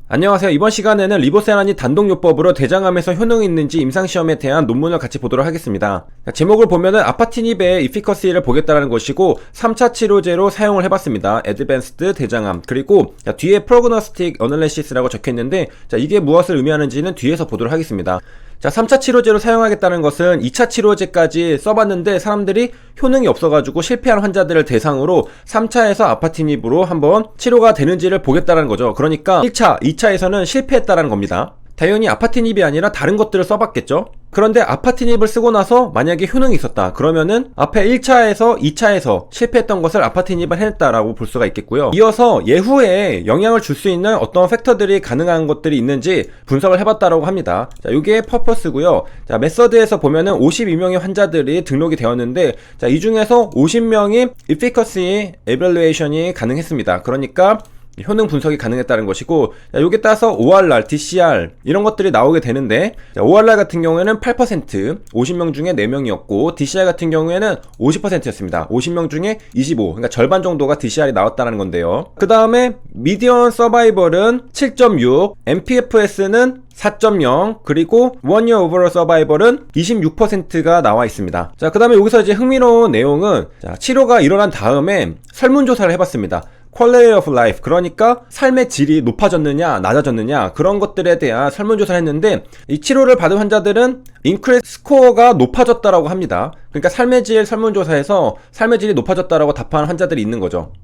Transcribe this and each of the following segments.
안녕하세요. 이번 시간에는 리보세라닌 단독요법으로 대장암에서 효능이 있는지 임상시험에 대한 논문을 같이 보도록 하겠습니다. 제목을 보면은 아파티닙의 이피커시를 보겠다라는 것이고 3차 치료제로 사용을 해봤습니다. 애드밴스드 대장암. 그리고 뒤에 프로그노스틱 어널리시스라고 적혀있는데 이게 무엇을 의미하는지는 뒤에서 보도록 하겠습니다. 3차 치료제로 사용하겠다는 것은 2차 치료제까지 써봤는데 사람들이 효능이 없어가지고 실패한 환자들을 대상으로 3차에서 아파티닙으로 한번 치료가 되는지를 보겠다는 거죠. 그러니까 1차, 2차에서는 실패했다는 겁니다. 당연히 아파티닙이 아니라 다른 것들을 써봤겠죠? 그런데 아파티닙을 쓰고 나서 만약에 효능이 있었다. 그러면은 앞에 1차에서 2차에서 실패했던 것을 아파티닙을 해냈다라고 볼 수가 있겠고요. 이어서 예후에 영향을 줄 수 있는 어떤 팩터들이 가능한 것들이 있는지 분석을 해봤다라고 합니다. 요게 퍼포스고요. 메서드에서 보면은 52명의 환자들이 등록이 되었는데 이 중에서 50명이 efficacy evaluation이 가능했습니다. 그러니까 효능 분석이 가능했다는 것이고, 요게 따라서 ORR, DCR 이런 것들이 나오게 되는데, ORR 같은 경우에는 8%, 50명 중에 4명이었고 DCR 같은 경우에는 50%였습니다. 50명 중에 25, 그러니까 절반 정도가 DCR이 나왔다는 건데요. 그 다음에 미디언 서바이벌은 7.6, MPFS는 4.0, 그리고 원이어 오버롤 서바이벌은 26%가 나와 있습니다. 그 다음에 여기서 이제 흥미로운 내용은 치료가 일어난 다음에 설문조사를 해봤습니다. Quality of Life, 그러니까 삶의 질이 높아졌느냐 낮아졌느냐 그런 것들에 대한 설문조사를 했는데 이 치료를 받은 환자들은 인크리스 스코어가 높아졌다라고 합니다. 그러니까 삶의 질 설문조사에서 삶의 질이 높아졌다라고 답한 환자들이 있는 거죠.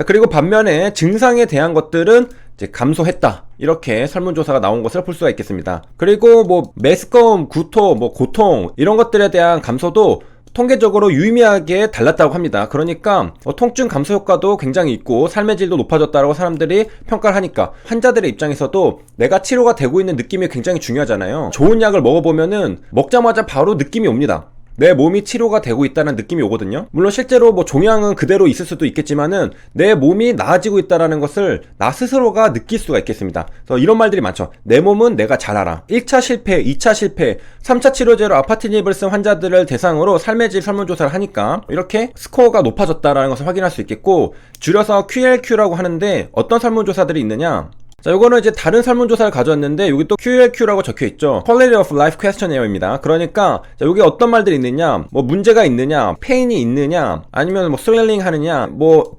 그리고 반면에 증상에 대한 것들은 이제 감소했다, 이렇게 설문조사가 나온 것을 볼 수가 있겠습니다. 그리고 메스꺼움, 구토, 고통 이런 것들에 대한 감소도 통계적으로 유의미하게 달랐다고 합니다. 그러니까 통증 감소 효과도 굉장히 있고 삶의 질도 높아졌다고 사람들이 평가를 하니까 환자들의 입장에서도 내가 치료가 되고 있는 느낌이 굉장히 중요하잖아요. 좋은 약을 먹어보면은 먹자마자 바로 느낌이 옵니다. 내 몸이 치료가 되고 있다는 느낌이 오거든요. 물론 실제로 종양은 그대로 있을 수도 있겠지만은 내 몸이 나아지고 있다는 것을 나 스스로가 느낄 수가 있겠습니다. 그래서 이런 말들이 많죠. 내 몸은 내가 잘 알아. 1차 실패, 2차 실패, 3차 치료제로 아파티닙을 쓴 환자들을 대상으로 삶의 질 설문조사를 하니까 이렇게 스코어가 높아졌다는 것을 확인할 수 있겠고, 줄여서 QLQ라고 하는데 어떤 설문조사들이 있느냐, 요거는 이제 다른 설문조사를 가져왔는데 여기 또 QLQ라고 적혀있죠. Quality of Life Questionnaire.입니다. 그러니까 여기 어떤 말들이 있느냐, 문제가 있느냐, 페인이 있느냐, 아니면 스웰링 하느냐,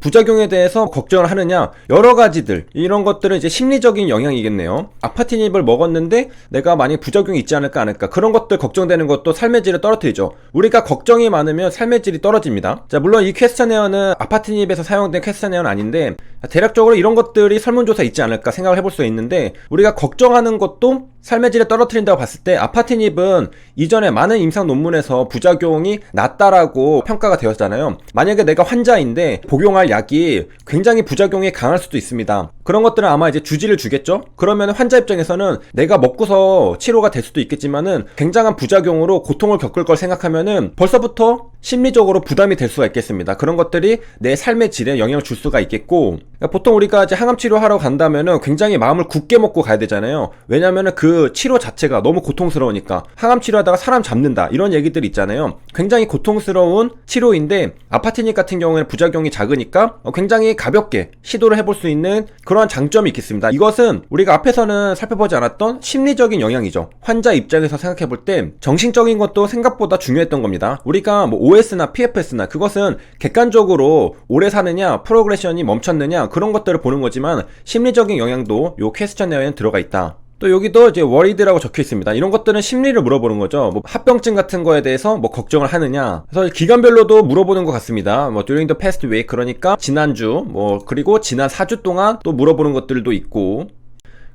부작용에 대해서 걱정을 하느냐, 여러 가지들, 이런 것들은 이제 심리적인 영향이겠네요. 아파티닙을 먹었는데 내가 만약 부작용이 있지 않을까 그런 것들 걱정되는 것도 삶의 질을 떨어뜨리죠. 우리가 걱정이 많으면 삶의 질이 떨어집니다. 물론 이 퀘스처네어는 아파티닙에서 사용된 퀘스처네어는 아닌데 대략적으로 이런 것들이 설문조사 있지 않을까 생각을 해볼 수 있는데, 우리가 걱정하는 것도 삶의 질을 떨어뜨린다고 봤을 때 아파티닙은 이전에 많은 임상 논문에서 부작용이 낮다라고 평가가 되었잖아요. 만약에 내가 환자인데 복용할 약이 굉장히 부작용이 강할 수도 있습니다. 그런 것들은 아마 이제 주지를 주겠죠? 그러면 환자 입장에서는 내가 먹고서 치료가 될 수도 있겠지만은 굉장한 부작용으로 고통을 겪을 걸 생각하면은 벌써부터 심리적으로 부담이 될 수가 있겠습니다. 그런 것들이 내 삶의 질에 영향을 줄 수가 있겠고, 보통 우리가 이제 항암 치료하러 간다면은 굉장히 마음을 굳게 먹고 가야 되잖아요. 왜냐면은 그 치료 자체가 너무 고통스러우니까. 항암 치료하다가 사람 잡는다, 이런 얘기들이 있잖아요. 굉장히 고통스러운 치료인데 아파티닙 같은 경우에는 부작용이 작으니까 굉장히 가볍게 시도를 해볼 수 있는 그러한 장점이 있겠습니다. 이것은 우리가 앞에서는 살펴보지 않았던 심리적인 영향이죠. 환자 입장에서 생각해볼 때 정신적인 것도 생각보다 중요했던 겁니다. 우리가 OS나 PFS나 그것은 객관적으로 오래 사느냐, 프로그레션이 멈췄느냐 그런 것들을 보는 거지만 심리적인 영향도 요 퀘스처네어에는 들어가 있다. 또 여기도 이제 worried라고 적혀 있습니다. 이런 것들은 심리를 물어보는 거죠. 합병증 같은 거에 대해서 걱정을 하느냐. 그래서 기간별로도 물어보는 것 같습니다. during the past week, 그러니까 지난주, 그리고 지난 4주 동안 또 물어보는 것들도 있고,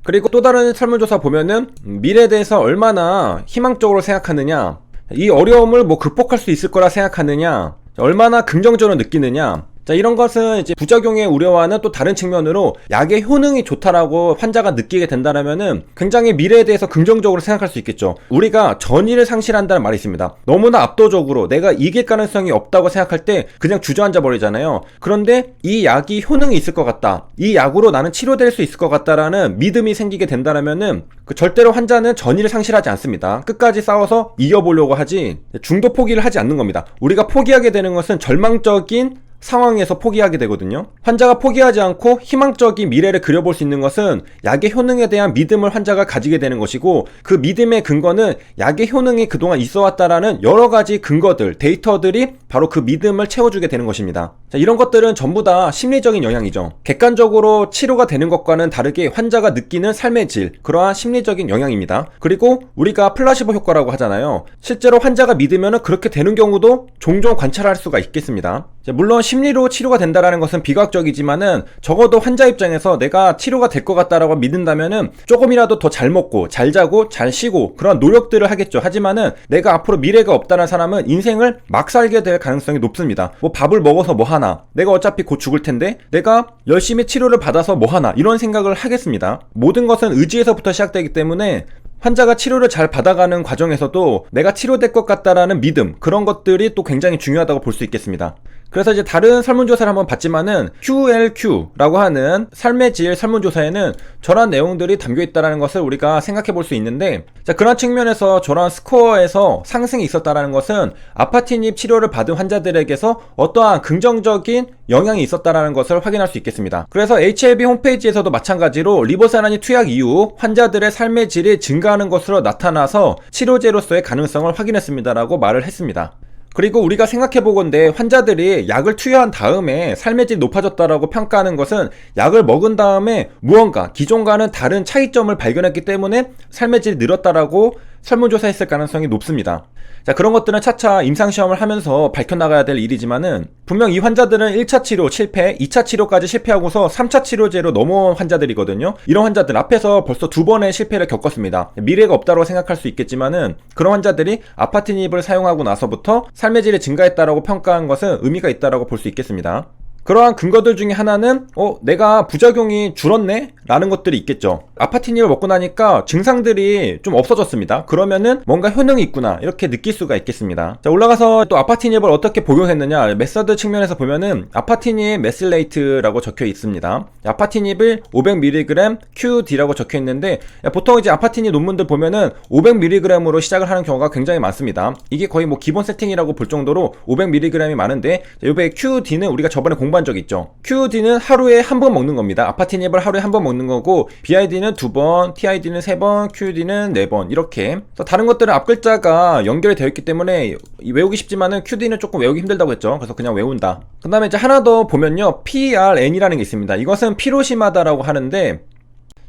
그리고 또 다른 설문조사 보면은 미래에 대해서 얼마나 희망적으로 생각하느냐, 이 어려움을 극복할 수 있을 거라 생각하느냐, 얼마나 긍정적으로 느끼느냐. 이런 것은 이제 부작용의 우려와는 또 다른 측면으로 약의 효능이 좋다라고 환자가 느끼게 된다면은 굉장히 미래에 대해서 긍정적으로 생각할 수 있겠죠. 우리가 전의를 상실한다는 말이 있습니다. 너무나 압도적으로 내가 이길 가능성이 없다고 생각할 때 그냥 주저앉아 버리잖아요. 그런데 이 약이 효능이 있을 것 같다, 이 약으로 나는 치료될 수 있을 것 같다라는 믿음이 생기게 된다면은 절대로 환자는 전의를 상실하지 않습니다. 끝까지 싸워서 이겨보려고 하지 중도 포기를 하지 않는 겁니다. 우리가 포기하게 되는 것은 절망적인 상황에서 포기하게 되거든요. 환자가 포기하지 않고 희망적인 미래를 그려볼 수 있는 것은 약의 효능에 대한 믿음을 환자가 가지게 되는 것이고, 그 믿음의 근거는 약의 효능이 그동안 있어 왔다라는 여러 가지 근거들, 데이터들이 바로 그 믿음을 채워주게 되는 것입니다. 자, 이런 것들은 전부 다 심리적인 영향이죠. 객관적으로 치료가 되는 것과는 다르게 환자가 느끼는 삶의 질, 그러한 심리적인 영향입니다. 그리고 우리가 플라시보 효과라고 하잖아요. 실제로 환자가 믿으면 그렇게 되는 경우도 종종 관찰할 수가 있겠습니다. 물론 심리로 치료가 된다는 것은 비과학적이지만은 적어도 환자 입장에서 내가 치료가 될 것 같다라고 믿는다면은 조금이라도 더 잘 먹고 잘 자고 잘 쉬고 그런 노력들을 하겠죠. 하지만은 내가 앞으로 미래가 없다는 사람은 인생을 막 살게 될 가능성이 높습니다. 뭐 밥을 먹어서 뭐 하나, 내가 어차피 곧 죽을 텐데 내가 열심히 치료를 받아서 뭐 하나, 이런 생각을 하겠습니다. 모든 것은 의지에서부터 시작되기 때문에 환자가 치료를 잘 받아가는 과정에서도 내가 치료될 것 같다라는 믿음, 그런 것들이 또 굉장히 중요하다고 볼 수 있겠습니다. 그래서 이제 다른 설문조사를 한번 봤지만은 QLQ라고 하는 삶의 질 설문조사에는 저런 내용들이 담겨있다는 것을 우리가 생각해 볼 수 있는데, 자, 그런 측면에서 저런 스코어에서 상승이 있었다는 것은 아파티닙 치료를 받은 환자들에게서 어떠한 긍정적인 영향이 있었다는 것을 확인할 수 있겠습니다. 그래서 HLB 홈페이지에서도 마찬가지로 리보세라닌 투약 이후 환자들의 삶의 질이 증가하는 것으로 나타나서 치료제로서의 가능성을 확인했습니다라고 말을 했습니다. 그리고 우리가 생각해보건대 환자들이 약을 투여한 다음에 삶의 질이 높아졌다라고 평가하는 것은 약을 먹은 다음에 무언가 기존과는 다른 차이점을 발견했기 때문에 삶의 질이 늘었다라고 설문조사했을 가능성이 높습니다. 자, 그런 것들은 차차 임상시험을 하면서 밝혀나가야 될 일이지만은 분명 이 환자들은 1차 치료 실패, 2차 치료까지 실패하고서 3차 치료제로 넘어온 환자들이거든요. 이런 환자들 앞에서 벌써 2번의 실패를 겪었습니다. 미래가 없다고 생각할 수 있겠지만은 그런 환자들이 아파티닙을 사용하고 나서부터 삶의 질이 증가했다라고 평가한 것은 의미가 있다라고 볼 수 있겠습니다. 그러한 근거들 중에 하나는 내가 부작용이 줄었네? 라는 것들이 있겠죠. 아파티닙을 먹고 나니까 증상들이 좀 없어졌습니다. 그러면은 뭔가 효능이 있구나, 이렇게 느낄 수가 있겠습니다. 자, 올라가서 또 아파티닙을 어떻게 복용했느냐, 메서드 측면에서 보면은 아파티닙 메실레이트라고 적혀 있습니다. 아파티닙을 500mg QD라고 적혀 있는데, 보통 이제 아파티닙 논문들 보면은 500mg으로 시작을 하는 경우가 굉장히 많습니다. 이게 거의 뭐 기본 세팅이라고 볼 정도로 500mg이 많은데, 요번에 QD는 우리가 저번에 공부한 적 있죠. QD는 하루에 한 번 먹는 겁니다. 아파티닙을 하루에 한 번 먹는 거고, BID는 2번, TID는 3번, QD는 4번, 이렇게. 다른 것들은 앞글자가 연결이 되어 있기 때문에 외우기 쉽지만은 QD는 조금 외우기 힘들다고 했죠. 그래서 그냥 외운다. 그 다음에 이제 하나 더 보면요, PRN이라는 게 있습니다. 이것은 피로심하다라고 하는데,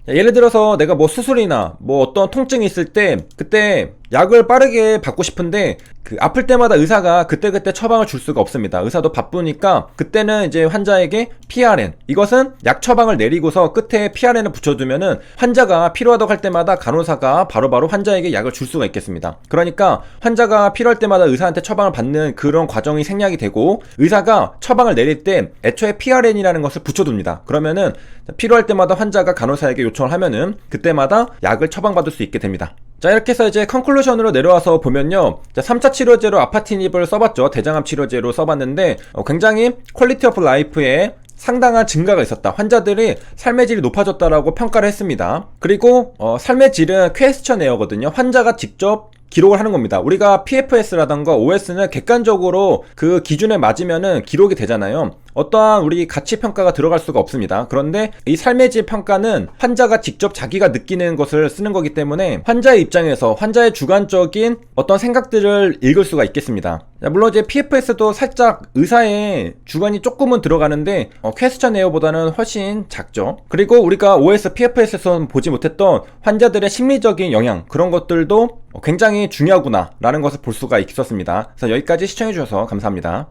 예를 들어서 내가 뭐 수술이나 뭐 어떤 통증이 있을 때 그때 약을 빠르게 받고 싶은데 그 아플 때마다 의사가 그때그때 처방을 줄 수가 없습니다. 의사도 바쁘니까 그때는 이제 환자에게 PRN, 이것은 약 처방을 내리고서 끝에 PRN을 붙여두면은 환자가 필요하다고 할 때마다 간호사가 바로바로 환자에게 약을 줄 수가 있겠습니다. 그러니까 환자가 필요할 때마다 의사한테 처방을 받는 그런 과정이 생략이 되고, 의사가 처방을 내릴 때 애초에 PRN이라는 것을 붙여둡니다. 그러면은 필요할 때마다 환자가 간호사에게 요청을 하면은 그때마다 약을 처방받을 수 있게 됩니다. 자, 이렇게 해서 이제 컨클루션으로 내려와서 보면요, 자, 3차 치료제로 아파티닙을 써봤죠. 대장암 치료제로 써봤는데 굉장히 퀄리티 오브 라이프에 상당한 증가가 있었다. 환자들이 삶의 질이 높아졌다라고 평가를 했습니다. 그리고 삶의 질은 퀘스처네어거든요. 환자가 직접 기록을 하는 겁니다. 우리가 PFS라던가 OS는 객관적으로 그 기준에 맞으면은 기록이 되잖아요. 어떠한 우리 가치 평가가 들어갈 수가 없습니다. 그런데 이 삶의 질 평가는 환자가 직접 자기가 느끼는 것을 쓰는 거기 때문에 환자의 입장에서 환자의 주관적인 어떤 생각들을 읽을 수가 있겠습니다. 물론 이제 PFS도 살짝 의사의 주관이 조금은 들어가는데 퀘스처네어보다는 훨씬 작죠. 그리고 우리가 OS, PFS에서는 보지 못했던 환자들의 심리적인 영향, 그런 것들도 굉장히 중요하구나 라는 것을 볼 수가 있었습니다. 그래서 여기까지 시청해주셔서 감사합니다.